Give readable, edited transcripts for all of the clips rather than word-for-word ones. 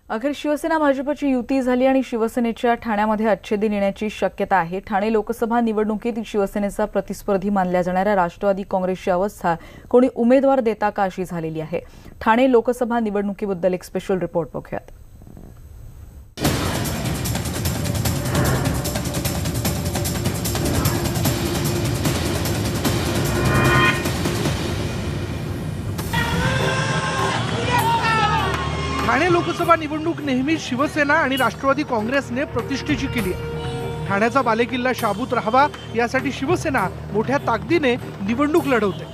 अखेर शिवसेना भाजपची युती झाली आणि शिवसेनेच्या ठाण्यामध्ये अच्छेदी येण्याची शक्यता आहे। ठाणे लोकसभा निवडणुकीत शिवसेनेचा प्रतिस्पर्धी मानल्या जाणाऱ्या राष्ट्रवादी काँग्रेसची अवस्था कोणी उमेदवार देता का अशी झालेली आहे। ठाणे लोकसभा निवडणुकीबद्दल एक स्पेशल रिपोर्ट बघूयात। ठाणे लोकसभा निवडणूक नेहमी शिवसेना आणि राष्ट्रवादी काँग्रेसने प्रतिष्ठेची केली आहे। ठाण्याचा बालेकिल्ला शाबूत राहावा यासाठी शिवसेना मोठ्या ताकदीने निवडणूक लढवते,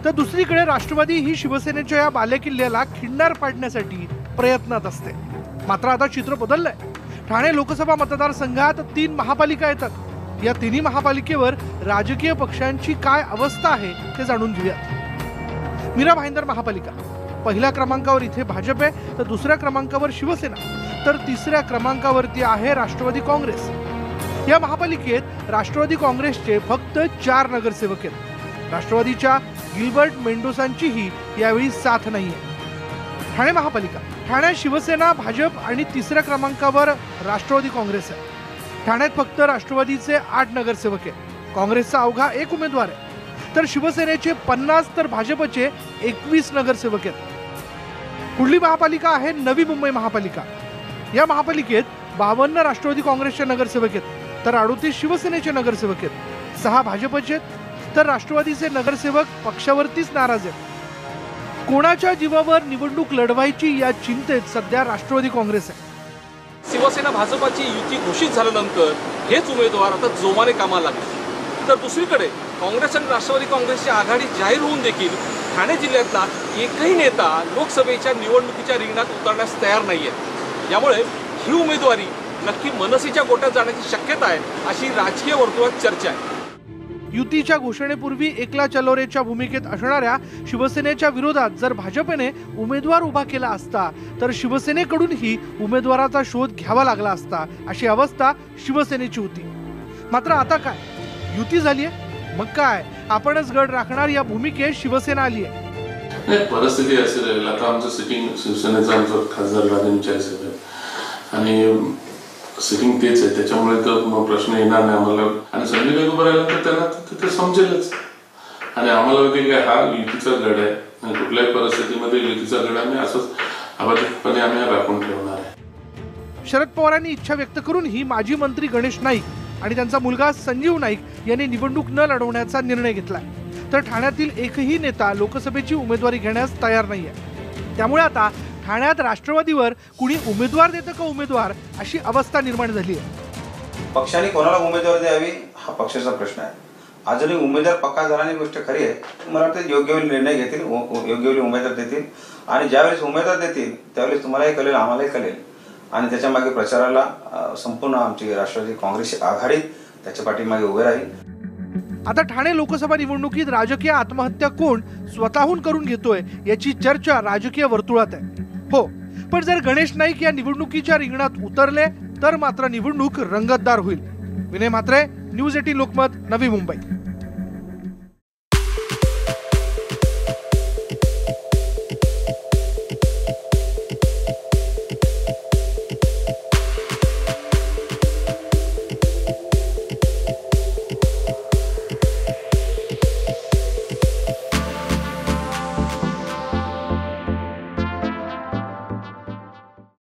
तर दुसरीकडे राष्ट्रवादी ही शिवसेनेच्या या बालेकिल्ल्याला खिंडार पाडण्यासाठी प्रयत्नात असते। मात्र आता चित्र बदललंय। ठाणे लोकसभा मतदारसंघात 3 महापालिका येतात। या तिन्ही महापालिकेवर राजकीय पक्षांची काय अवस्था आहे ते जाणून घेऊयात। मीरा भाईंदर महापालिका पहिल्या क्रमांकावर इथे भाजप आहे, तर दुसऱ्या क्रमांकावर शिवसेना, तर तिसऱ्या क्रमांकावरती आहे राष्ट्रवादी काँग्रेस। या महापालिकेत राष्ट्रवादी काँग्रेसचे फक्त 4 नगरसेवक आहेत। राष्ट्रवादीच्या गिल्बर्ट मेंडोसांचीही यावेळी साथ नाहीये। ठाणे महापालिका ठाण्यात शिवसेना, भाजप आणि तिसऱ्या क्रमांकावर राष्ट्रवादी काँग्रेस आहे। ठाण्यात फक्त राष्ट्रवादीचे 8 नगरसेवक आहेत। काँग्रेसचा अवघा 1 उमेदवार आहे, तर शिवसेनेचे 50 तर भाजपचे 21 नगरसेवक आहेत। पुढली महापालिका आहे नवी मुंबई महापालिका। या महापालिकेत 52 राष्ट्रवादी काँग्रेसचे नगरसेवक आहेत, तर 38 शिवसेनेचे नगरसेवक आहेत। 6 भाजपचे, तर राष्ट्रवादीचे नगरसेवक पक्षावरतीच नाराज आहेत। कोणाच्या जीवावर निवडणूक लढवायची या चिंतेत सध्या राष्ट्रवादी काँग्रेस आहे। शिवसेना भाजपाची युती घोषित झाल्यानंतर हेच उमेदवार आता जोमाने कामाला लागले, तर दुसरीकडे काँग्रेस आणि राष्ट्रवादी काँग्रेसची आघाडी जाहीर होऊन देखील ठाणे जिल्ह्यातला एकही नेता लोकसभेच्या निवडणुकीच्या रिंगणात उतरण्यास तयार नाहीये। यामुळे ही उमेदवारी नक्की मनसेच्या गोट्यात जाण्याची शक्यता आहे अशी राजकीय वर्तुळात चर्चा आहे। युतीच्या घोषणेपूर्वी एकला चलोरेच्या भूमिकेत असणाऱ्या शिवसेनेच्या विरोधात जर भाजपने उमेदवार उभा केला असता, तर शिवसेनेकडूनही उमेदवाराचा शोध घ्यावा लागला असता अशी अवस्था शिवसेनेची होती। मात्र आता काय, युती झाली आहे, मग काय आपणच गड राखणार या भूमिकेत शिवसेना आली आहे। परिस्थिती अशी राहील। आता आमचं सिटिंग शिवसेनेचा आमचा खासदार राजेंद्र साहेब आणि सिटिंग तेच आहे, त्याच्यामुळे तर प्रश्न येणार नाही आम्हाला। आणि संजय गायकवाड उभं राहिला तर त्यांना तिथे समजेलच। आणि आम्हाला वाटेल की हा युतीचा गड आहे आणि कुठल्याही परिस्थितीमध्ये युतीचा गड आम्ही असंच अबाधितपणे आम्ही राखून ठेवणार आहे। शरद पवारांनी इच्छा व्यक्त करून ही माजी मंत्री गणेश नाईक आणि त्यांचा मुलगा संजीव नाईक यांनी निवडणूक न लढवण्याचा निर्णय घेतलाय, तर ठाण्यातील एकही नेता लोकसभेची उमेदवारी घेण्यास तयार नाहीये। त्यामुळे आता ठाण्यात राष्ट्रवादीवर कुणी उमेदवार देतं का उमेदवार अशी अवस्था निर्माण झाली आहे। पक्षाने कोणाला उमेदवारी द्यावी हा पक्षाचा प्रश्न आहे। अजूनही उमेदवार पक्का झाल्याने गोष्ट खरी आहे। मला वाटतं योग्य वेळी निर्णय घेतील, योग्य वेळी उमेदवार देतील आणि ज्यावेळेस उमेदवार देतील त्यावेळेस तुम्हालाही कळेल, आम्हालाही कळेल आणि त्याच्या मागे प्रचाराला संपूर्ण आमची राष्ट्रवादी काँग्रेसची आघाडी त्याच्या पाठीमागे उभे राहील। आता ठाणे लोकसभा निवडणुकीत राजकीय आत्महत्या कोण स्वतःहून करून घेतोय याची चर्चा राजकीय वर्तुळात आहे। हो, पण जर गणेश नाईक या निवडणुकीच्या रिंगणात उतरले तर मात्र निवडणूक रंगतदार होईल। विनय म्हात्रे, न्यूज 18 लोकमत, नवी मुंबई।